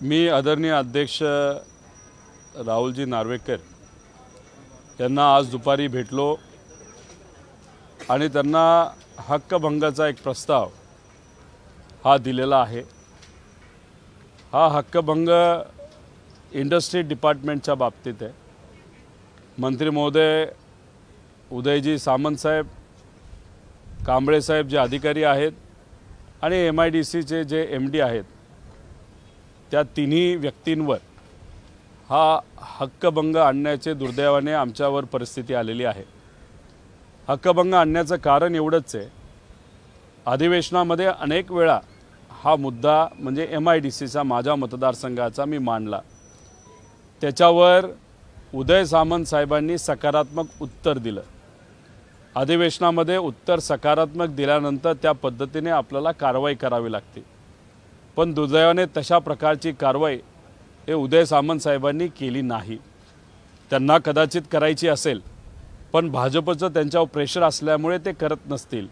मी आदरणीय अध्यक्ष राहुलजी नार्वेकर यांना आज दुपारी भेटलो आणि त्यांना हक्कभंगाचा एक प्रस्ताव हा दिलेला आहे। हा हक्कभंग इंडस्ट्री डिपार्टमेंटच्या बाबतीत आहे। मंत्री महोदय उदयजी सामंत साहेब, कांबळे साहेब जे अधिकारी आहेत आणि MIDCचे जे MD आहेत, त्या तिन्ही व्यक्तींवर हा हक्कभंग आणण्याचे दुर्दैवाने आमच्यावर परिस्थिती आलेली आहे। हक्कभंग आणण्याचं कारण एवढंच आहे, अधिवेशनामध्ये अनेक वेळा हा मुद्दा म्हणजे MIDCचा माझ्या मतदारसंघाचा मी मांडला। त्याच्यावर उदय सामंत साहेबांनी सकारात्मक उत्तर दिलं। अधिवेशनामध्ये उत्तर सकारात्मक दिल्यानंतर त्या पद्धतीने आपल्याला कारवाई करावी लागते, पण दुर्दैवाने तशा प्रकारची कारवाई हे उदय सामंत साहेबांनी केली नाही। त्यांना कदाचित करायची असेल, पण भाजपचं त्यांच्यावर प्रेशर असल्यामुळे ते करत नसतील।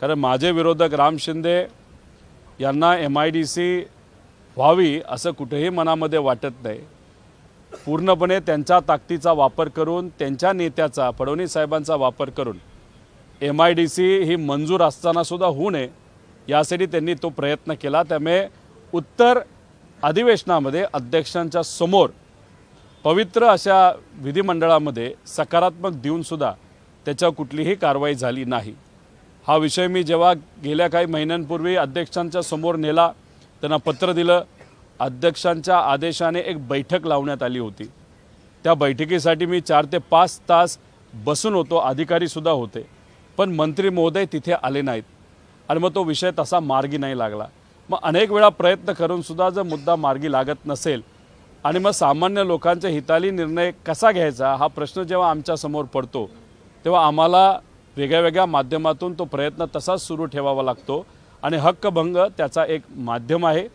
कारण माझे विरोधक राम शिंदे यांना MIDC व्हावी असं कुठेही मनामध्ये वाटत नाही। पूर्णपणे त्यांच्या ताकदीचा वापर करून, त्यांच्या नेत्याचा फडणवीस साहेबांचा वापर करून MIDC ही मंजूर असताना सुद्धा होऊ नये यासाठी त्यांनी तो प्रयत्न केला। त्यामुळे उत्तर अधिवेशनामध्ये अध्यक्षांच्या समोर पवित्र अशा विधिमंडळामध्ये सकारात्मक देऊन सुद्धा त्याच्यावर कुठलीही कारवाई झाली नाही। हा विषय मी जेव्हा गेल्या काही महिन्यांपूर्वी अध्यक्षांच्या समोर नेला, त्यांना पत्र दिलं, अध्यक्षांच्या आदेशाने एक बैठक लावण्यात आली होती। त्या बैठकीसाठी मी 4 ते 5 तास बसून होतो, अधिकारीसुद्धा होते, पण मंत्री महोदय तिथे आले नाहीत आणि मग तो विषय तसा मार्गी नाही लागला। मग अनेक वेळा प्रयत्न करून सुद्धा जर मुद्दा मार्गी लागत नसेल आणि मग सामान्य लोकांच्या हिताली निर्णय कसा घ्यायचा हा प्रश्न जेव्हा आमच्या समोर पडतो, तेव्हा आम्हाला वेगळ्या माध्यमातून तो प्रयत्न तसाच सुरू ठेवावा लागतो आणि हक्कभंग त्याचा एक माध्यम आहे।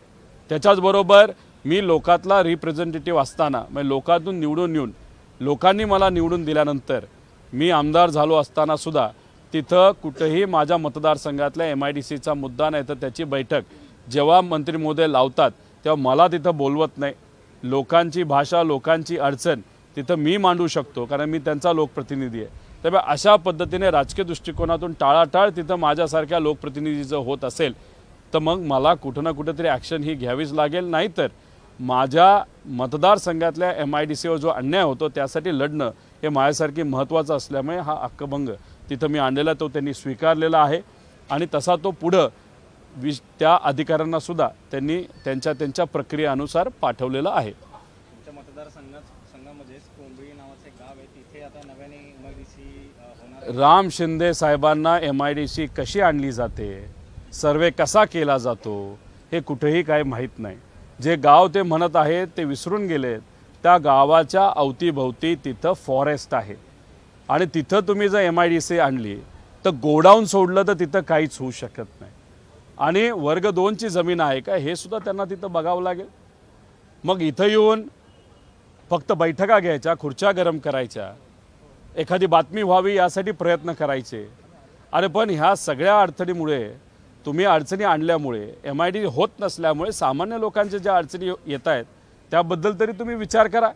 त्याच्याचबरोबर मी लोकातला रिप्रेझेंटेटिव्ह असताना, म्हणजे लोकातून निवडून येऊन लोकांनी मला निवडून दिल्यानंतर मी आमदार झालो असताना सुद्धा तिथं कुठेही माझ्या मतदारसंघातल्या MIDCचा मुद्दा नाही तर त्याची बैठक जेव्हा मंत्री महोदय लावतात तेव्हा मला तिथं बोलवत नाही। लोकांची भाषा, लोकांची अडचण तिथं मी मांडू शकतो, कारण मी त्यांचा लोकप्रतिनिधी आहे। त्यामुळे अशा पद्धतीने राजकीय दृष्टिकोनातून टाळाटाळ तिथं माझ्यासारख्या लोकप्रतिनिधीचं होत असेल तर मग मला कुठं ना कुठेतरी ॲक्शन ही घ्यावीच लागेल। नाहीतर माझ्या मतदारसंघातल्या MIDCवर जो अन्याय होतो त्यासाठी लढणं हे माझ्यासाठी महत्त्वाचं असल्यामुळे हा हक्कभंग तिथं मी आणलेला तो त्यांनी स्वीकारलेला आहे आणि तसा तो पुढं त्या अधिकाऱ्यांना सुद्धा त्यांनी त्यांच्या प्रक्रियेनुसार पाठवलेला आहे। तुमच्या मतदारसंघामध्ये कोंबडी नावाचे गाव आहे, तिथे आता नव्याने MIDC होणार। राम शिंदे साहेबांना MIDC कशी आणली जाते, सर्वे कसा केला जातो हे कुठेही काही माहीत नाही। जे गाव ते म्हणत आहेत ते विसरून गेलेत। त्या गावाच्या अवतीभोवती तिथं फॉरेस्ट आहे आणि तिथं तुम्ही जर MIDC आणली तर गोडाऊन सोडलं तर तिथं काहीच होऊ शकत नाही आणि वर्ग 2ची जमीन आहे का हे सुद्धा त्यांना तिथं बघावं लागेल। मग इथं येऊन फक्त बैठका घ्यायच्या, खुर्च्या गरम करायच्या, एखादी बातमी व्हावी यासाठी प्रयत्न करायचे। अरे पण ह्या सगळ्या अडचणीमुळे, तुम्ही अडचणी आणल्यामुळे, MIDC होत नसल्यामुळे सामान्य लोकांच्या ज्या अडचणी येत आहेत त्याबद्दल तरी तुम्ही विचार करा।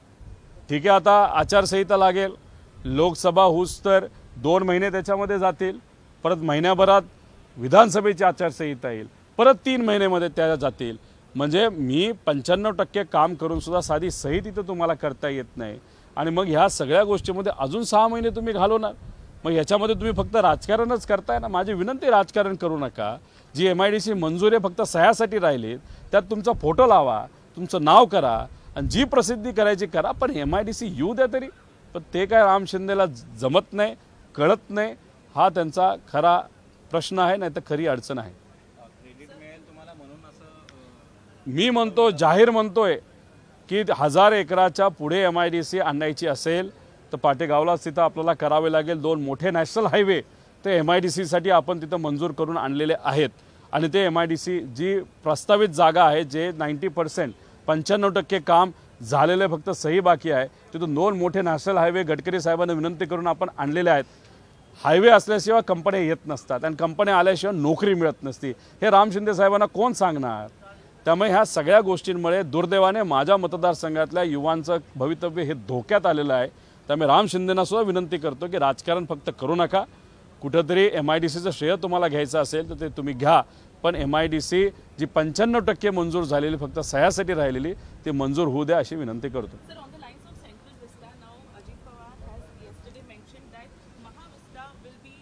ठीक आहे, आता आचारसंहिता लागेल, लोकसभा होऊस तर 2 महिने त्याच्यामध्ये जातील, परत महिन्याभरात विधानसभेची आचारसंहिता येईल, परत 3 महिन्यामध्ये त्या जातील। म्हणजे मी 95% काम करून सुद्धा साधी सही तिथं तुम्हाला करता येत नाही आणि मग ह्या सगळ्या गोष्टीमध्ये अजून 6 महिने तुम्ही घालवणार। मग ह्याच्यामध्ये तुम्ही फक्त राजकारणच करताय ना। माझी विनंती, राजकारण करू नका। जी MIDC मंजुरी फक्त सह्यासाठी राहिली त्यात तुमचा फोटो लावा, तुमचं नाव करा आणि जी प्रसिद्धी करायची करा, पण MIDC येऊ द्या तरी। पण ते काय राम शिंदेला जमत नाही, कळत नाही, हा त्यांचा खरा प्रश्न आहे, नाही तर खरी अडचण आहे। क्रेडिट मिळेल तुम्हाला म्हणून असं मी म्हणतो, जाहीर म्हणतोय की 1000 एकराच्या पुढे MIDC आणायची असेल तर पाटेगावला तिथं आपल्याला करावे लागेल। 2 मोठे नॅशनल हायवे ते MIDCसाठी आपण तिथं मंजूर करून आणलेले आहेत आणि ते MIDC जी प्रस्तावित जागा आहे, जे 90% 95% काम झालेले, फक्त सही बाकी आहे, तिथून 2 मोठे नॅशनल हायवे गडकरी साहेबांना विनंती करून आपण आणलेले आहेत। हायवे असल्याशिवाय कंपन्या येत नसतात आणि कंपन्या आल्याशिवाय नोकरी मिळत नसती। हे राम शिंदे साहेबांना कोण सांगणार? त्यामुळे ह्या सगळ्या गोष्टींमुळे दुर्दैवाने माझ्या मतदारसंघातल्या युवांचं भवितव्य हे धोक्यात आलेलं आहे. त्यामुळे राम शिंदेंना सुद्धा विनंती करतो की राजकारण फक्त करू नका. कुठंतरी MIDCचं श्रेय तुम्हाला घ्यायचं असेल तर ते तुम्ही घ्या, पण MIDC जी 95% मंजूर झालेली फक्त सह्यासाठी राहिलेली ती मंजूर होऊ द्या अशी विनंती करतो. Sir, on the lines of Central Vista, now Ajit Pawar has yesterday mentioned that Mahavista will be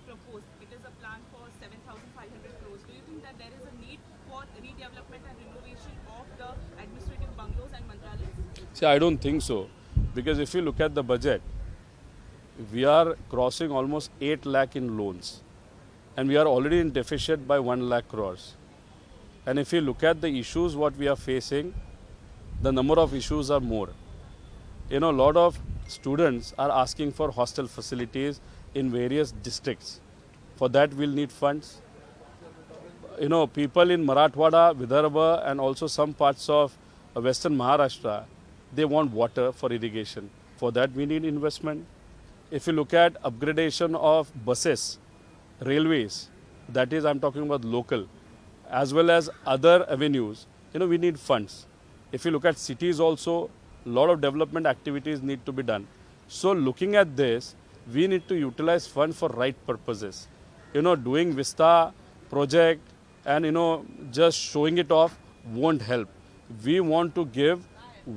proposed. It is a plan for 7,500 crores. Do you think that there is a need for redevelopment and renovation of the administrative bungalows and mantralayas? See, I don't think so, because if you look at the budget, we are crossing almost 8 lakh in loans, and we are already in deficit by 1 lakh crores. And if you look at the issues what we are facing, the number of issues are more. You know, a lot of students are asking for hostel facilities in various districts. For that we'll need funds. You know, people in Marathwada, Vidarbha and also some parts of western Maharashtra, they want water for irrigation. For that we need investment. If you look at upgradation of buses, railways, that is I'm talking about local, as well as other avenues, you know, we need funds. If you look at cities also, a lot of development activities need to be done. So looking at this, we need to utilize funds for right purposes. You know, doing Vista project and, you know, just showing it off won't help. We want to give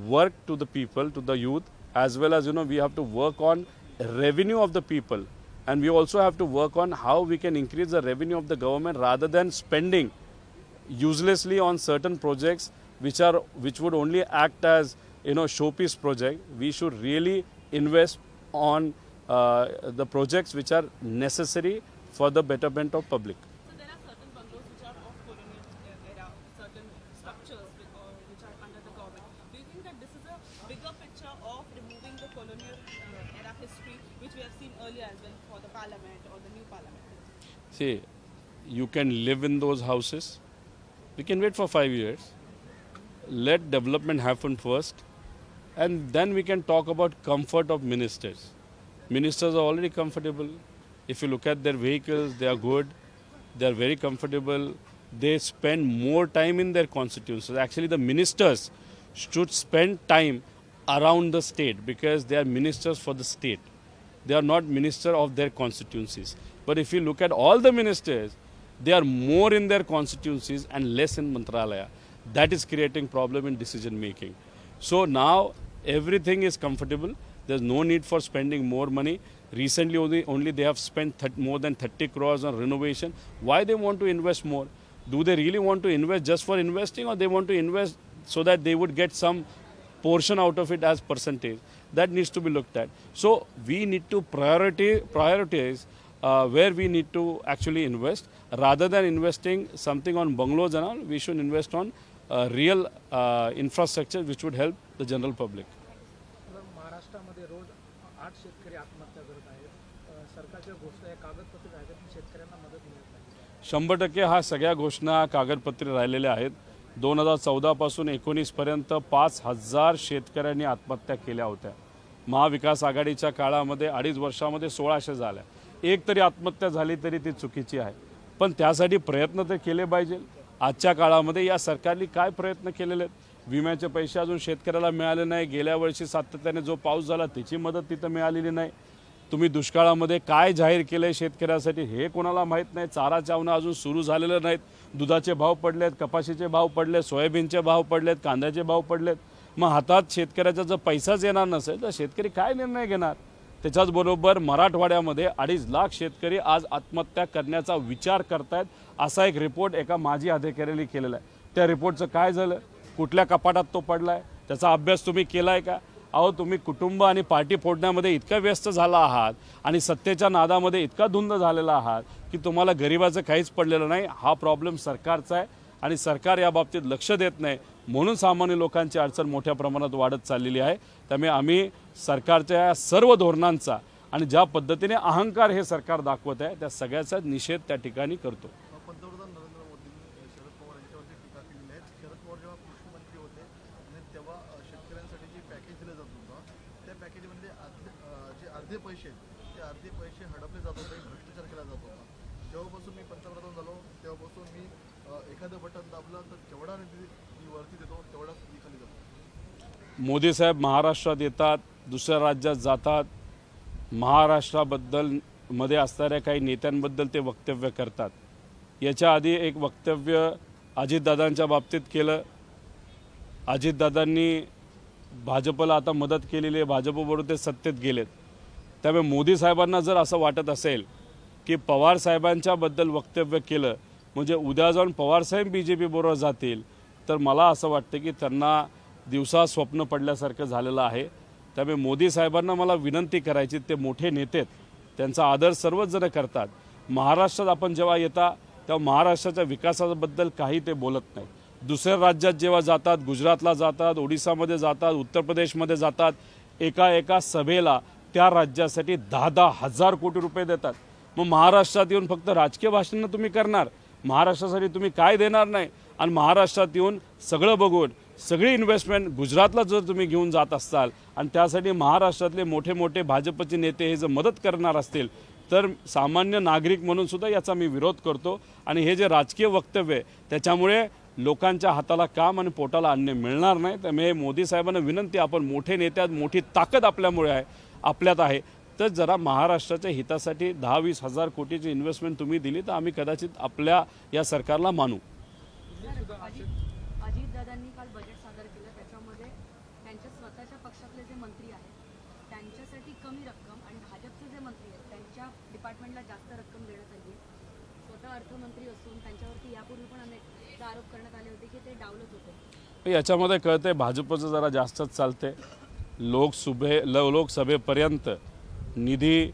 work to the people, to the youth, as well as, you know, we have to work on revenue of the people, and we also have to work on how we can increase the revenue of the government rather than spending uselessly on certain projects which would only act as, you know, showpiece project. We should really invest on the projects which are necessary for the betterment of public. So there are certain bungalows which are of colonial era, certain structures which are under the government. Do you think that this is a bigger picture of removing the colonial era history which we have seen earlier as well for the parliament or the new parliament? See, you can live in those houses. We can wait for 5 years. Let development happen first, and then we can talk about comfort of ministers. Ministers are already comfortable. If you look at their vehicles, they are good. They are very comfortable. They spend more time in their constituencies. Actually, the ministers should spend time around the state because they are ministers for the state. They are not minister of their constituencies. But if you look at all the ministers, they are more in their constituencies and less in Mantralaya. That is creating problem in decision making. So now everything is comfortable. There's no need for spending more money. Recently only they have spent more than 30 crores on renovation. Why they want to invest more? Do they really want to invest just for investing, or they want to invest so that they would get some portion out of it as percentage? That needs to be looked at. So we need to prioritize where we need to actually invest. Rather than investing something on bungalows and all, we should invest on real infrastructure which would help the general public. महाराष्ट्रामध्ये रोज 8 शेतकरी आत्महत्या करत आहेत. सरकारच्या घोषणा या कागदपत्र आहेत की शेतकऱ्यांना मदत मिळत नाही. 100% हा सगळ्या घोषणा कागदपत्रे राहिलेल्या आहेत. 2014 पासून 19 पर्यंत 5,000 शेतकऱ्यांनी आत्महत्या केल्या होत्या. महाविकास आघाडीच्या काळामध्ये 2.5 वर्षामध्ये 1600 झाल्या. एक तरी आत्महत्या झाली तरी ती चुकीची आहे, पण त्यासाठी प्रयत्न तर केले पाहिजे. आजच्या काळामध्ये या सरकारने काय प्रयत्न केलेले आहेत? विम्याचे पैसे अजून शेतकऱ्याला मिळाले नाही. गेल्या वर्षी सातत्याने जो पाऊस झाला त्याची मदत तिथं मिळालेली नाही. तुम्ही दुष्काळामध्ये काय जाहीर केलं आहे शेतकऱ्यासाठी हे कोणाला माहीत नाही. चारा छावण्या अजून सुरू झालेलं नाहीत. दुधाचे भाव पडलेत, कपाशीचे भाव पडलेत, सोयाबीनचे भाव पडलेत, कांद्याचे भाव पडलेत. मग हातात शेतकऱ्याचा जर पैसाच येणार नसेल तर शेतकरी काय निर्णय घेणार? त्याच्याचबरोबर मराठवाड्यामध्ये 2.5 लाख शेतकरी आज आत्महत्या करण्याचा विचार करतायत असा एक रिपोर्ट एका माजी अधिकाऱ्याने केलेला आहे. त्या रिपोर्टचं काय झालं? कुठल्या कपाटात तो पडलाय? त्याचा अभ्यास तुम्ही केलाय का? अहो, तुम्ही कुटुंब आणि पार्टी फोडण्यामध्ये इतका व्यस्त झाला आहात आणि सत्तेच्या नादामध्ये इतका धुंद झालेला आहात की तुम्हाला गरिबाचं काहीच पडलेलं नाही. हा प्रॉब्लेम सरकारचा आहे आणि सरकार या बाबतीत लक्ष देत नाही, म्हणून सामान्य लोकांची अडचण मोठ्या प्रमाणात वाढत चाललेली आहे. त्यामुळे आम्ही सरकारच्या सर्व धोरणांचा आणि ज्या पद्धतीने अहंकार हे सरकार दाखवत आहे त्या सगळ्याचा निषेध त्या ठिकाणी करतो. पंतप्रधान नरेंद्र मोदींनी शरद पवार यांच्यावरती टीका केलेली आहे. शरद पवार जेव्हा कृषी मंत्री होते आणि तेव्हा शेतकऱ्यांसाठी जे पॅकेज दिलं जात होतं त्या पॅकेजमध्ये जे अर्धे पैसे ते अर्धे पैसे हडपले जात होते, भ्रष्टाचार केला जात होता. जेव्हापासून मी पंतप्रधान झालो तेव्हापासून मी एखादं बटन दाबलं तर जेवढा निधी वरती देतो तेवढाच निधी खाली जातो. मोदी साहेब महाराष्ट्रात येतात, दुसऱ्या राज्यात जातात, महाराष्ट्राबद्दल मध्ये असणाऱ्या काही नेत्यांबद्दल ते वक्तव्य करतात. याच्या आधी एक वक्तव्य अजितदादांच्या बाबतीत केलं. अजितदादांनी भाजपला आता मदत केलेली आहे, भाजपबरोबर ते सत्तेत गेलेत. त्यामुळे मोदी साहेबांना जर असं वाटत असेल की पवार साहेबांच्याबद्दल वक्तव्य केलं म्हणजे उद्या जाऊन पवारसाहेब BJP बरोबर जातील, तर मला असं वाटतं की त्यांना दिवसा स्वप्न पडल्यासारखं झालेलं आहे. त्यामुळे मोदी साहेबांना मला विनंती करायची, ते मोठे नेते आहेत, त्यांचा आदर सर्वच जण करतात. महाराष्ट्रात आपण जेव्हा येता तेव्हा महाराष्ट्राच्या विकासाबद्दल काही ते बोलत नाही. दुसऱ्या राज्यात जेव्हा जातात, गुजरातला जातात, ओडिसामध्ये जातात, उत्तर प्रदेशमध्ये जातात, एका सभेला त्या राज्यासाठी 10-10 हजार कोटी रुपये देतात. मग महाराष्ट्रात येऊन फक्त राजकीय भाषणं तुम्ही करणार, महाराष्ट्रासाठी तुम्ही काय देणार नाही. आणि महाराष्ट्रात येऊन सगळं बघून सगळी इन्व्हेस्टमेंट गुजरातला जर तुम्ही घेऊन जात असाल आणि त्यासाठी महाराष्ट्रातले मोठे मोठे भाजपचे नेते हे जर मदत करणार असतील, तर सामान्य नागरिक म्हणून सुद्धा याचा मी विरोध करतो. आणि हे जे राजकीय वक्तव्य आहे त्याच्यामुळे लोकांच्या हाताला काम आणि पोटाला अन्न मिळणार नाही. त्यामुळे मोदी साहेबांना विनंती, आपण मोठे नेत्यात, मोठी ताकद आपल्यात आहे, तर जरा महाराष्ट्राच्या हितासाठी 10-20 हजार कोटीची इन्व्हेस्टमेंट तुम्ही दिली तर आम्ही कदाचित आपल्या या सरकारला मानू. अजितदादांनी काल बजेट सादर केलं, त्याच्यामध्ये त्यांच्या स्वतःच्या पक्षातले जे मंत्री आहेत त्यांच्यासाठी कमी रक्कम आणि भाजपचे जे मंत्री आहेत त्यांच्या डिपार्टमेंटला जास्त रक्कम देण्यात आली. स्वतः अर्थमंत्री असून त्यांच्यावरती यापूर्वी पण अनेक आरोप करण्यात आले होते की ते डावलत होते. याच्यामध्ये कळते भाजपचं जरा जास्तच चालते. लोकसभेपर्यंत निधी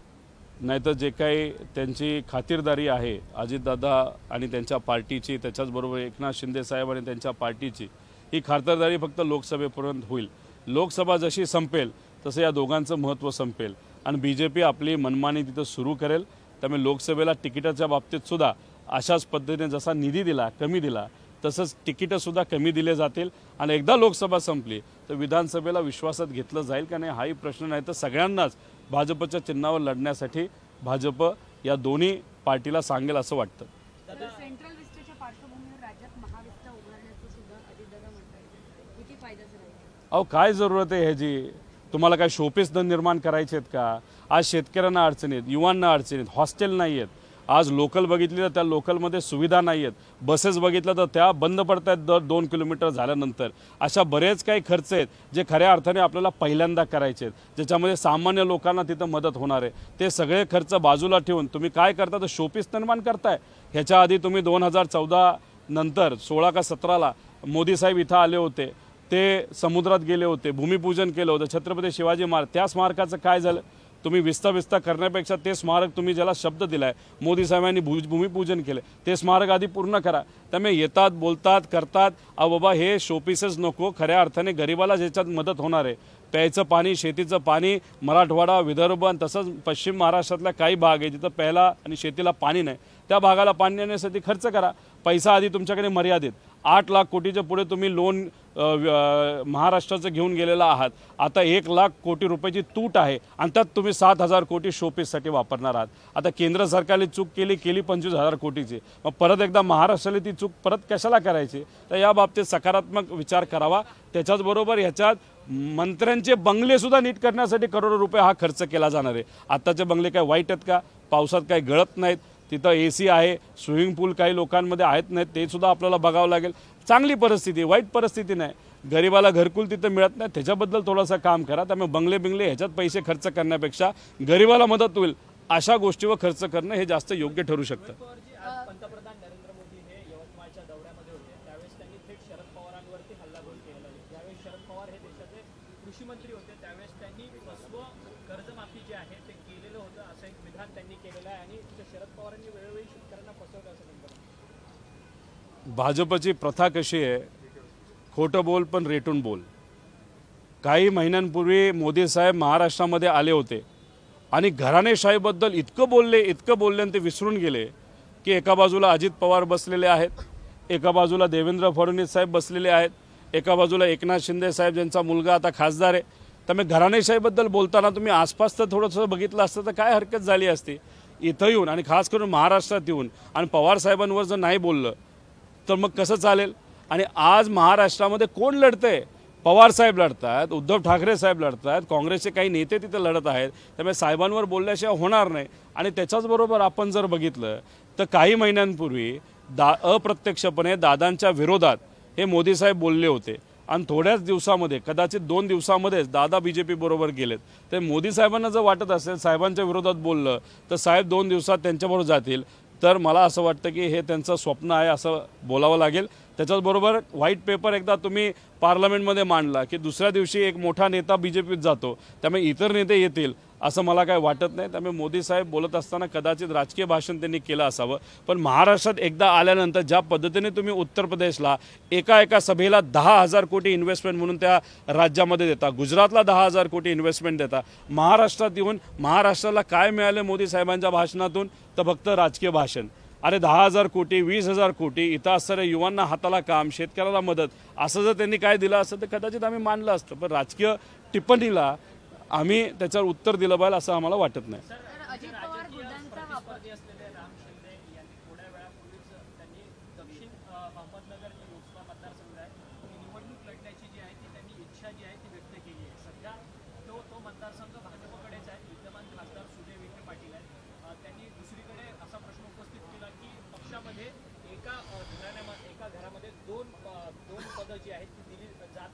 नाहीतर जे काही त्यांची खातिरदारी आहे अजितदादा आणि त्यांच्या पार्टीची, त्याच्याचबरोबर एकनाथ शिंदे साहेब आणि त्यांच्या पार्टीची, ही खातिरदारी फक्त लोकसभेपर्यंत होईल. लोकसभा जशी संपेल तसं या दोघांचं महत्त्व संपेल आणि BJP आपली मनमानी तिथं सुरू करेल. त्यामुळे लोकसभेला तिकिटाच्या बाबतीत सुद्धा अशाच पद्धतीने जसा निधी दिला, कमी दिला, तसंच तिकीटंसुद्धा कमी दिले जातील. आणि एकदा लोकसभा संपली तर विधानसभेला विश्वासात घेतलं जाईल का नाही हाही प्रश्न नाही. तर सगळ्यांनाच भाजपच्या चिन्हावर लढण्यासाठी भाजप या दोन्ही पार्टीला सांगेल असं वाटतं. सेंट्रल विस्टाच्या पार्श्वभूमीवर राज्यात महाविस्टा उभारण्याचं सुद्धा अजितदादा म्हणतात, किती फायद्याचं राहील? अहो काय जरूरत आहे ह्याची? तुम्हाला काय शोपीस धन निर्माण करायचे आहेत का? आज शेतकऱ्यांना अडचणी आहेत, युवांना अडचणी आहेत, हॉस्टेल नाही आहेत. आज लोकल बघितली तर त्या लोकलमध्ये सुविधा नाही आहेत. बसेस बघितलं तर त्या बंद पडत आहेत दर 2 किलोमीटर झाल्यानंतर. अशा बरेच काही खर्च आहेत जे खऱ्या अर्थाने आपल्याला पहिल्यांदा करायचे आहेत, ज्याच्यामध्ये सामान्य लोकांना तिथं मदत होणार आहे. ते सगळे खर्च बाजूला ठेवून तुम्ही काय करता तर शोपीस निर्माण करताय. ह्याच्या आधी तुम्ही 2014 नंतर 16 का 17ला मोदी साहेब इथं आले होते, ते समुद्रात गेले होते, भूमिपूजन केलं होतं छत्रपती शिवाजी महाराज. त्या स्मारकाचं काय झालं? तुम्ही विस्ता करण्यापेक्षा ते स्मारक, तुम्ही ज्याला शब्द दिलाय मोदी साहेबांनी भूमिपूजन केलं, ते स्मारक आधी पूर्ण करा. त्यामुळे येतात, बोलतात, करतात. बाबा हे शोपीसच नको, खऱ्या अर्थाने गरिबाला ज्याच्यात मदत होणार आहे. प्यायचं पाणी, शेतीचं पाणी, मराठवाडा, विदर्भ आणि तसंच पश्चिम महाराष्ट्रातला काही भाग आहे जिथं प्यायला आणि शेतीला पाणी नाही, त्या भागाला पाणी देण्यासाठी खर्च करा. पैसा आधी तुमच्याकडे मर्यादित 8 लाख कोटीच्या पुढे तुम्ही लोन महाराष्ट्राचं घेऊन गेलेला आहात. आता 1 लाख कोटी रुपयाची तूट आहे आणि त्यात तुम्ही 7,000 कोटी शोपीससाठी वापरणार आहात. आता केंद्र सरकारने चूक केली 25,000 कोटीची, मग परत एकदा महाराष्ट्राला ती चूक परत कशाला करायची? तर या बाबतीत सकारात्मक विचार करावा. त्याच्याचबरोबर ह्याच्यात मंत्र्यांचे बंगले सुद्धा नीट करण्यासाठी करोडो रुपये हा खर्च केला जाणार आहे. आत्ताचे बंगले काय वाईट आहेत का? पावसात काही गळत नाहीत, तिथं AC आहे, स्विमिंग पूल काही लोकांमध्ये आहेत नाहीत, ते सुद्धा आपल्याला बघावं लागेल. चांगली परिस्थिती, वाईट परिस्थिती नाही. गरिबाला घरकुल तिथं मिळत नाही, त्याच्याबद्दल थोडंसं काम करा. त्यामुळे बंगले ह्याच्यात पैसे खर्च करण्यापेक्षा गरिबाला मदत होईल अशा गोष्टीवर खर्च करणं हे जास्त योग्य ठरू शकतं. पंतप्रधान नरेंद्र मोदी हे यवतमाळच्या दौऱ्यामध्ये होते, त्यावेळेस त्यांनी थेट शरद पवारांवरती हल्लाबोल केलेला आहे. ज्यावेळेस शरद पवार हे देशाचे कृषी मंत्री होते त्यावेळेस त्यांनी कर्जमाफी जे आहे ते केलेलं होतं, असं एक विधान त्यांनी केलेलं आहे आणि शरद पवारांनी वेळोवेळी शेतकऱ्यांना फसवलं असं म्हणतात. भाजपची प्रथा कशी आहे, खोटं बोल पण रेटून बोल. काही महिन्यांपूर्वी मोदी साहेब महाराष्ट्रामध्ये आले होते आणि घराणेशाहीबद्दल इतकं बोलले आणि ते विसरून गेले की एका बाजूला अजित पवार बसलेले आहेत, एका बाजूला देवेंद्र फडणवीस साहेब बसलेले आहेत, एका बाजूला एकनाथ शिंदे साहेब ज्यांचा मुलगा आता खासदार आहे. त्यामुळे घराणेशाहीबद्दल बोलताना तुम्ही आसपास तर थोडंसं बघितलं असतं तर काय हरकत झाली असती. इथं येऊन आणि खास करून महाराष्ट्रात येऊन आणि पवार साहेबांवर जर नाही बोललं तर मग कसं चालेल? आणि आज महाराष्ट्रामध्ये कोण लढतंय? पवार साहेब लढत आहेत, उद्धव ठाकरे साहेब लढत आहेत, काँग्रेसचे काही नेते तिथे लढत आहेत. त्यामुळे साहेबांवर बोलल्याशिवाय होणार नाही. आणि त्याच्याचबरोबर आपण जर बघितलं तर काही महिन्यांपूर्वी अप्रत्यक्षपणे दादांच्या विरोधात हे मोदी साहेब बोलले होते आणि थोड्याच दिवसामध्ये, कदाचित 2 दिवसामध्येच दादा BJP बरोबर गेलेत. तर मोदी साहेबांना जर वाटत असेल साहेबांच्या विरोधात बोललं तर साहेब 2 दिवसात त्यांच्याबरोबर जातील, तर मला असं वाटतं की हे त्यांचं स्वप्न आहे असं बोलावं लागेल. त्याच्याचबरोबर व्हाईट पेपर एकदा तुम्ही पार्लमेंटमध्ये मांडला की दुसऱ्या दिवशी एक मोठा नेता BJPत जातो, त्यामुळे इतर नेते येतील असं मला काय वाटत नाही. त्यामुळे मोदी साहेब बोलत असताना कदाचित राजकीय भाषण त्यांनी केलं असावं. पण महाराष्ट्रात एकदा आल्यानंतर ज्या पद्धतीने तुम्ही उत्तर प्रदेशला एका सभेला 10,000 कोटी इन्व्हेस्टमेंट म्हणून त्या राज्यामध्ये देता, गुजरातला 10,000 कोटी इन्व्हेस्टमेंट देता, महाराष्ट्रात येऊन महाराष्ट्राला काय मिळालं मोदी साहेबांच्या भाषणातून? तर फक्त राजकीय भाषण. अरे 10,000 कोटी, 20,000 कोटी, इथं असणाऱ्या युवांना हाताला काम, शेतकऱ्याला मदत, असं जर त्यांनी काय दिलं असतं तर कदाचित आम्ही मानलं असतं. पण राजकीय टिप्पणीला आम्ही त्याच्यावर उत्तर दिलं पाहिजे असं आम्हाला वाटत नाही. अजित पवार गुंडांचा स्पर्धी असलेले राम शिंदे यांनी थोड्या वेळापूर्वीच त्यांनी दक्षिण अहमदनगर जी लोकसभा मतदारसंघ आहे ती निवडणूक लढण्याची जी आहे ती त्यांनी इच्छा जी आहे ती व्यक्त केली आहे. सध्या तो मतदारसंघ भाजपकडेच आहे. विद्यमान खासदार सुजय विखे पाटील आहेत. त्यांनी दुसरीकडे असा प्रश्न उपस्थित केला की पक्षामध्ये एका घरामध्ये दोन पदं जी आहेत ती दिली जात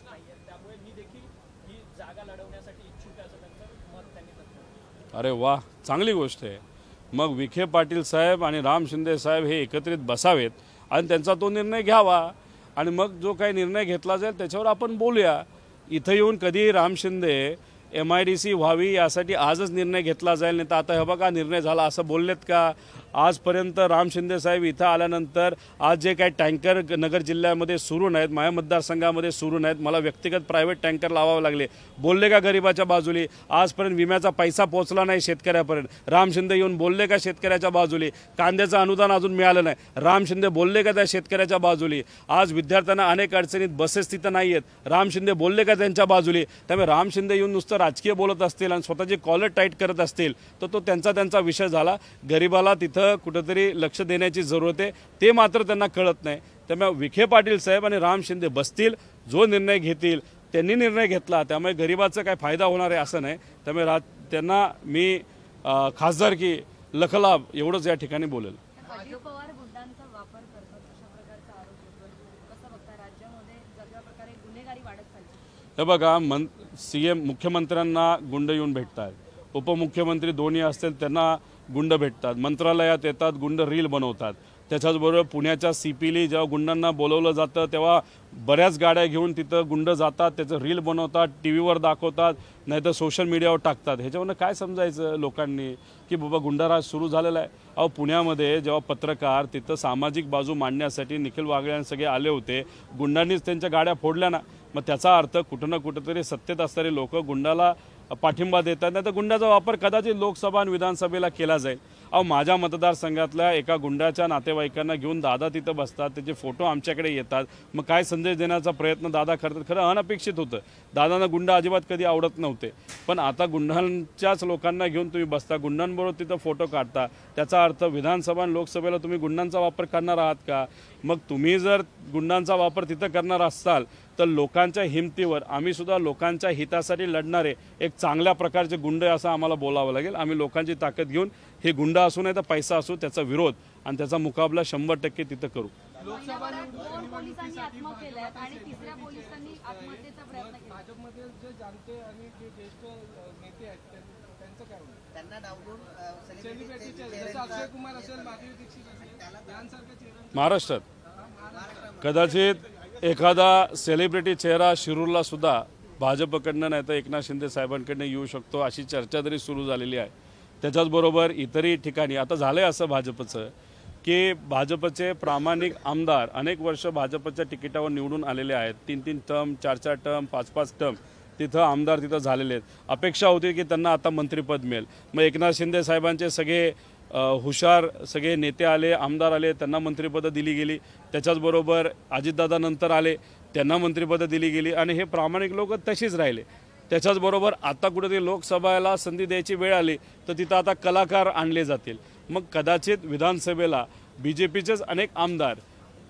नाही आहेत, त्यामुळे मी देखील ही जागा लढवण्यासाठी इच्छुक आहे असं त्यांचं मत त्यांनी म्हटलं. अरे वा, चांगली गोष्ट आहे. मग विखे पाटील साहेब आणि राम शिंदे साहेब हे एकत्रित बसावेत आणि त्यांचा तो निर्णय घ्यावा आणि मग जो काही निर्णय घेतला जाईल त्याच्यावर आपण बोलूया. इथं येऊन कधी राम शिंदे MIDC व्हावी यासाठी आजच निर्णय घेतला जाईल, नाही तर आता हे बघा निर्णय झाला असं बोललेत का? आजपर्यंत राम शिंदे साहेब इथं आल्यानंतर आज जे काही टँकर नगर जिल्ह्यामध्ये सुरू नाहीत, माझ्या मतदारसंघामध्ये सुरू नाहीत, मला व्यक्तिगत प्रायव्हेट टँकर लावावे लागले, बोलले का गरिबाच्या बाजूली? आजपर्यंत विम्याचा पैसा पोहोचला नाही शेतकऱ्यापर्यंत, राम शिंदे येऊन बोलले का शेतकऱ्याच्या बाजूली? कांद्याचं अनुदान अजून मिळालं नाही, राम शिंदे बोलले का त्या शेतकऱ्याच्या बाजूली? आज विद्यार्थ्यांना अनेक अडचणीत बसेस तिथं नाही आहेत, राम शिंदे बोलले का त्यांच्या बाजूली? त्यामुळे राम शिंदे येऊन नुसतं राजकीय बोलत असतील आणि स्वतःची कॉलर टाईट करत असतील तर तो त्यांचा विषय झाला. गरिबाला तिथं कुठेतरी लक्ष देण्याची जरूरत आहे, ते मात्र त्यांना कळत नाही. त्यामुळे विखे पाटील साहेब आणि राम शिंदे बसतील, जो निर्णय घेतील त्यांनी निर्णय घेतला, त्यामुळे गरिबाचा काय फायदा होणार आहे असं नाही. त्यामुळे त्यांना मी खासदारकी लखलाभ एवढंच या ठिकाणी बोलेल. अजित पवार गुंडांचा वापर करतात अशा प्रकारचा आरोप होतो. कसं बघता राज्यामध्ये ज्या प्रकारे गुन्हेगारी वाढत चालली? हे बघा, CM मुख्यमंत्र्यांना गुंड येऊन भेटतात, उपमुख्यमंत्री दोन्ही असतील त्यांना गुंड भेटतात, मंत्रालयात येतात, गुंड रील बनवतात. त्याच्याचबरोबर पुण्याच्या CPली जेव्हा गुंडांना बोलवलं जातं तेव्हा बऱ्याच गाड्या घेऊन तिथं गुंड जातात, त्याचं रील बनवतात, TVवर दाखवतात, नाहीतर सोशल मीडियावर टाकतात. ह्याच्यावरनं काय समजायचं लोकांनी की बाबा गुंडाराज सुरू झालेला आहे? अहो, पुण्यामध्ये जेव्हा पत्रकार तिथं सामाजिक बाजू मांडण्यासाठी निखिल वागळे सगळे आले होते, गुंडांनीच त्यांच्या गाड्या फोडल्या ना. मग त्याचा अर्थ कुठं ना कुठंतरी सत्तेत असणारे लोक गुंडाला पाठिंबा देतात, नाही तर गुंडाचा वापर कदाचित लोकसभा आणि विधानसभेला केला जाईल. अहो, माझ्या मतदारसंघातल्या एका गुंडाच्या नातेवाईकांना घेऊन दादा तिथं बसतात, त्याचे फोटो आमच्याकडे येतात. मग काय संदेश देण्याचा प्रयत्न दादा करतात? खरं अनपेक्षित होतं. दादांना गुंडा अजिबात कधी आवडत नव्हते, पण आता गुंडांच्याच लोकांना घेऊन तुम्ही बसता, गुंडांबरोबर तिथं फोटो काढता. त्याचा अर्थ विधानसभा आणि लोकसभेला तुम्ही गुंडांचा वापर करणार आहात का? मग तुम्ही जर गुंडांचा वापर तिथं करणार असाल तर लोकांच्या हिमतीवर आम्ही सुद्धा लोकांच्या हितासाठी लढणारे एक चांगल्या प्रकारचे गुंड असं आम्हाला बोलावं लागेल. आम्ही लोकांची ताकद घेऊन हे गुंड असू नाही तर पैसा असू त्याचा विरोध आणि त्याचा मुकाबला 100% तिथं करू. महिनाभरात 2 पोलिसांनी आत्महत्या केल्यात आणि तिसऱ्या पोलिसांनी आत्महत्येचा प्रयत्न केला. भाजपमध्ये जे जाणते आणि जे ज्येष्ठ नेते आहेत त्यांचं काय होईल? त्यांना डावलून सेलिब्रिटीचे जसं अक्षय कुमार असेल, माधुरी दीक्षित असेल, यांसारख्या चेहऱ्यांचं महाराष्ट्रात कदाचित एखादा सेलिब्रिटी चेहरा शिरूरला सुद्धा भाजपकडनं नाही तर एकनाथ शिंदे साहेबांकडनं येऊ शकतो अशी चर्चा तरी सुरू झालेली आहे. त्याच्याचबरोबर इतरही ठिकाणी आता झालं आहे असं भाजपचं की भाजपचे प्रामाणिक आमदार अनेक वर्ष भाजपच्या तिकिटावर निवडून आलेले आहेत, 3-3 टर्म, 4-4 टर्म, 5-5 टर्म तिथं आमदार तिथं झालेले आहेत. अपेक्षा होती की त्यांना आता मंत्रिपद मिळेल. मग एकनाथ शिंदे साहेबांचे सगळे हुशार सगळे नेते आले, आमदार आले, त्यांना मंत्रिपदं दिली गेली. त्याच्याचबरोबर अजितदादा नंतर आले, त्यांना मंत्रिपदं दिली गेली आणि हे प्रामाणिक लोक तशीच राहिले. त्याच्याचबरोबर आता कुठेतरी लोकसभेला संधी द्यायची वेळ आली तर तिथं आता कलाकार आणले जातील. मग कदाचित विधानसभेला BJPचेच अनेक आमदार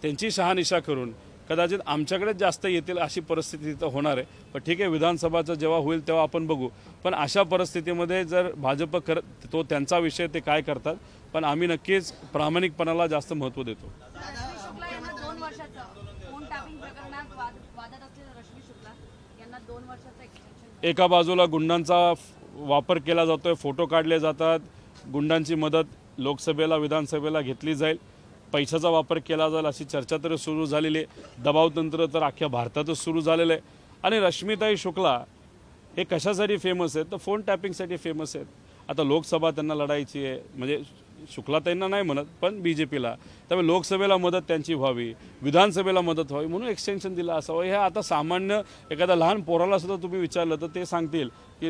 त्यांची शहानिशा करून कदाचित आमच्याकडेच जास्त येतील अशी परिस्थिती तर होणार आहे. पण ठीक आहे, विधानसभाचं जेव्हा होईल तेव्हा आपण बघू. पण अशा परिस्थितीमध्ये जर भाजप तो त्यांचा विषय, ते काय करतात, पण आम्ही नक्कीच प्रामाणिकपणाला जास्त महत्त्व देतो. रश्मी शुक्ला यांना 2 वर्षाचं फोन टॅपिंग प्रकरणात वादात असलेल्या रश्मी शुक्ला यांना 2 वर्षाचं एक्सटेन्शन. एका बाजूला गुंडांचा वापर केला जातोय, फोटो काढले जातात, गुंडांची मदत लोकसभेला विधानसभेला घेतली जाईल, पैशाचा वापर केला जाईल अशी चर्चा तर सुरू झालेली आहे. दबावतंत्र तर अख्ख्या भारतातच सुरू झालेलं आहे. आणि रश्मिताई शुक्ला हे कशासाठी फेमस आहेत तर फोन टॅपिंगसाठी फेमस आहेत. आता लोकसभा त्यांना लढायची आहे, म्हणजे शुक्लाताईंना नाही म्हणत पण BJPला, त्यामुळे लोकसभेला मदत त्यांची व्हावी, विधानसभेला मदत व्हावी म्हणून एक्सटेन्शन दिलं असावं. हे आता सामान्य एखाद्या लहान पोराला सुद्धा तुम्ही विचारलं तर ते सांगतील की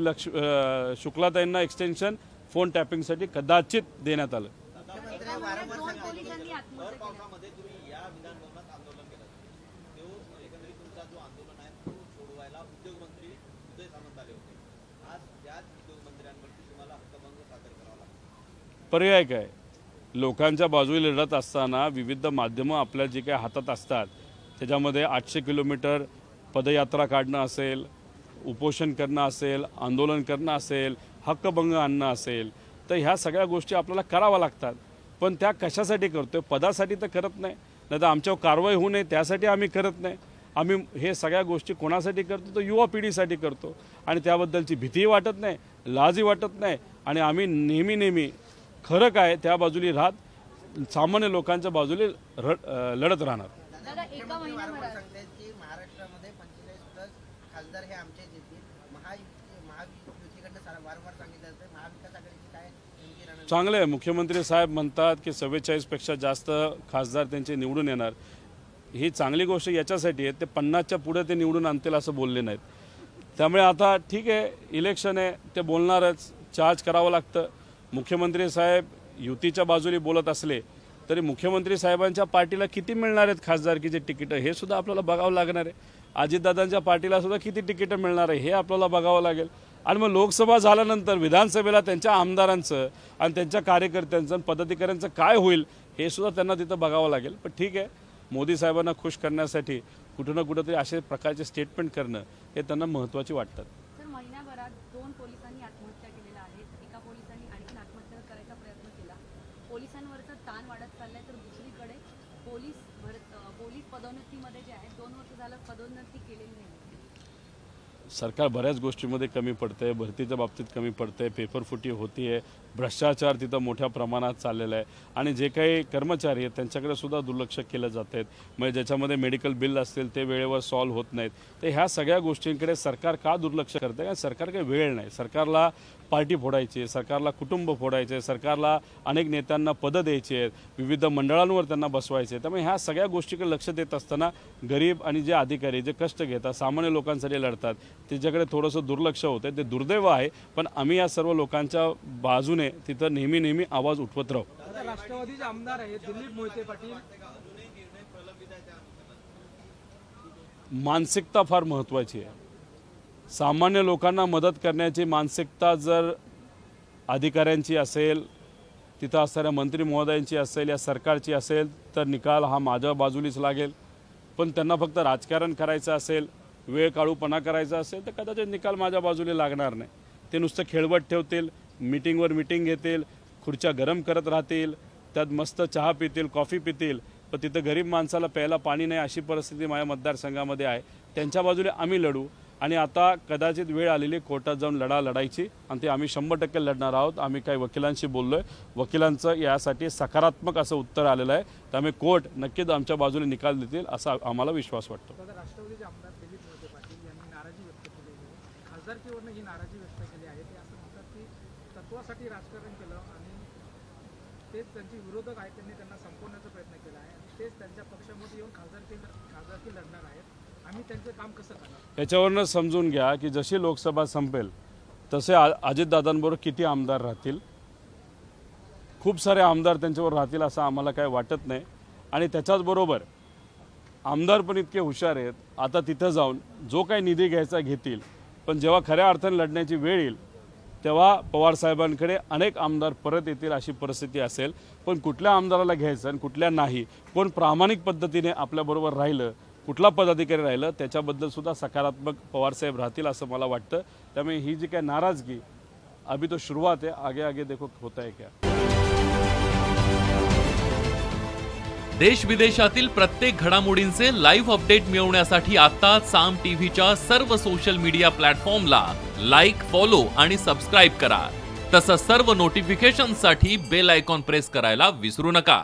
शुक्लाताईंना एक्सटेन्शन फोन टॅपिंगसाठी कदाचित देण्यात आलं. पर्याय काय, लोकांच्या बाजूला लढत असताना विविध माध्यमं आपल्या जे काही हातात असतात त्याच्यामध्ये 800 किलोमीटर पदयात्रा काढणं असेल, उपोषण करणं असेल, आंदोलन करणं असेल, हक्कभंग आणणं असेल, तर ह्या सगळ्या गोष्टी आपल्याला कराव्या लागतात. पण त्या कशासाठी करतोय? पदासाठी तर करत नाही, नाही तर आमच्यावर कारवाई होऊ नये त्यासाठी आम्ही करत नाही. आम्ही हे सगळ्या गोष्टी कोणासाठी करतो तर युवा पिढीसाठी करतो. आणि त्याबद्दलची भीतीही वाटत नाही, लाजही वाटत नाही. आणि आम्ही नेहमी खरं काय त्या बाजूली राहत सामान्य लोकांच्या बाजूने लढत राहणार. महाराष्ट्रामध्ये 45+ खासदार हे आमचेच येतील. महायुतीकडनं वारंवार सांगितलं जातं महाविकास आघाडीची काय नेमकी रणनीती? चांगलं आहे. मुख्यमंत्री साहेब म्हणतात की 44पेक्षा जास्त खासदार त्यांचे निवडून येणार. ही चांगली गोष्ट याच्यासाठी आहे ते 50च्या पुढे ते निवडून आणतील असं बोलले नाहीत. त्यामुळे आता ठीक आहे, इलेक्शन आहे, ते बोलणारच, चार्ज करावं लागतं. मुख्यमंत्री साहेब युतीच्या बाजूने बोलत असले तरी मुख्यमंत्री साहेबांच्या पार्टीला किती मिळणार आहेत खासदारकीचे तिकीटं हे सुद्धा आपल्याला बघावं लागणार आहे. अजितदादांच्या पार्टीला सुद्धा किती तिकीटं मिळणार आहे हे आपल्याला बघावं लागेल. आणि मग लोकसभा झाल्यानंतर विधानसभेला त्यांच्या आमदारांचं आणि त्यांच्या कार्यकर्त्यांचं पदाधिकाऱ्यांचं काय होईल हे सुद्धा त्यांना तिथं बघावं लागेल. पण ठीक आहे, मोदी साहेबांना खुश करण्यासाठी कुठं ना कुठंतरी अशा प्रकारचे स्टेटमेंट करणं हे त्यांना महत्त्वाचे वाटतात. सर, महिन्याभरात 2 पोलिसांनी आत्महत्या केलेल्या आहेत. एका पोलिसांनी आणखी आत्महत्या करायचा प्रयत्न केला. पोलिसांवरचा ताण वाढत चाललाय तर दुसरीकडे पोलीस पदोन्नतीमध्ये जे आहे 2 वर्ष झालं पदोन्नती केलेली नाही. सरकार बऱ्याच गोष्टींमध्ये कमी पडतंय, भरतीच्या बाबतीत कमी पडतंय, पेपरफुटी होतीये, भ्रष्टाचार तिथं मोठ्या प्रमाणात चाललेला आहे. आणि जे काही कर्मचारी आहेत त्यांच्याकडे सुद्धा दुर्लक्ष केलं जात आहेत. म्हणजे ज्याच्यामध्ये मेडिकल बिल असतील ते वेळेवर सॉल्व्ह होत नाहीत. तर ह्या सगळ्या गोष्टींकडे सरकार का दुर्लक्ष करतं? कारण सरकार काही वेळ नाही. सरकारला पार्टी फोडायची, सरकारला कुटुंब फोडायचे, सरकारला अनेक नेत्यांना पदं द्यायची आहेत, विविध मंडळांवर त्यांना बसवायचे. त्यामुळे ह्या सगळ्या गोष्टीकडे लक्ष देत असताना गरीब आणि जे अधिकारी जे कष्ट घेतात, सामान्य लोकांसाठी लढतात, त्याच्याकडे थोडंसं दुर्लक्ष होतं. ते दुर्दैव आहे. पण आम्ही या सर्व लोकांच्या बाजूने तिथं नेहमी आवाज उठवत राहू. राष्ट्रवादीचे आमदार आहेत दिलीप मोहिते पाटील. मानसिकता फार महत्त्वाची आहे. सामान्य लोकांना मदत करण्याची मानसिकता जर अधिकाऱ्यांची असेल, तिथं असणाऱ्या मंत्री महोदयांची असेल, या सरकारची असेल तर निकाल हा माझ्या बाजूलीच लागेल. पण त्यांना फक्त राजकारण करायचं असेल, वेळ काढूपणा करायचा असेल तर कदाचित निकाल माझ्या बाजूला लागणार नाही. ते नुसतं खेळवट ठेवतील, मीटिंगवर मीटिंग घेतील, खुर्च्या गरम करत राहतील, त्यात मस्त चहा पितील, कॉफी पितील, पण तिथं गरीब माणसाला प्यायला पाणी नाही अशी परिस्थिती माझ्या मतदारसंघामध्ये आहे. त्यांच्या बाजूने आम्ही लढू. आणि आता कदाचित वेळ आलेली कोर्टात जाऊन लढायची आणि ते आम्ही 100% लढणार आहोत. आम्ही काही वकिलांशी बोललो आहे, वकिलांचं यासाठी सकारात्मक असं उत्तर आलेलं आहे. त्यामुळे कोर्ट नक्कीच आमच्या बाजूने निकाल देतील असा आम्हाला विश्वास वाटतो. राष्ट्रवादीचे आमदार दिलीप मोहिते पाटील यांनी नाराजी व्यक्त केली आहे. खासदारकीवरनं ही नाराजी व्यक्त केली आहे. ते असं म्हणतात की तत्वासाठी राजकारण केलं आणि तेच त्यांचे विरोधक आहेत, त्यांनी त्यांना संपवण्याचा प्रयत्न केला आहे आणि तेच त्यांच्या पक्षामध्ये येऊन खासदारकी लढणार आहेत. आम्ही त्यांचं काम कसं करणार याच्यावरनं समजून घ्या की जशी लोकसभा संपेल तसे अजितदादांबरोबर किती आमदार राहतील. खूप सारे आमदार त्यांच्यावर राहतील असं आम्हाला काय वाटत नाही. आणि त्याच्याचबरोबर आमदार पण इतके हुशार आहेत, आता तिथं जाऊन जो काही निधी घ्यायचा घेतील, पण जेव्हा खऱ्या अर्थाने लढण्याची वेळ येईल तेव्हा पवारसाहेबांकडे अनेक आमदार परत येतील अशी परिस्थिती असेल. पण कुठल्या आमदाराला घ्यायचं आणि कुठल्या नाही, कोण प्रामाणिक पद्धतीने आपल्याबरोबर राहिलं, कुठला पदाधिकारी राहिलं, त्याच्याबद्दल सुद्धा सकारात्मक पवारसाहेब राहतील असं मला वाटतं. त्यामुळे ही जी काय नाराजगी अभी तो शुरुआत है, आगे आगे देखो होता है क्या. देश विदेशातील प्रत्येक घडामोडींचे लाईव्ह अपडेट मिळवण्यासाठी आता साम टीव्हीच्या सर्व सोशल मीडिया प्लॅटफॉर्मला लाईक, फॉलो आणि सबस्क्राईब करा. तसंच सर्व नोटिफिकेशनसाठी बेल आयकॉन प्रेस करायला विसरू नका.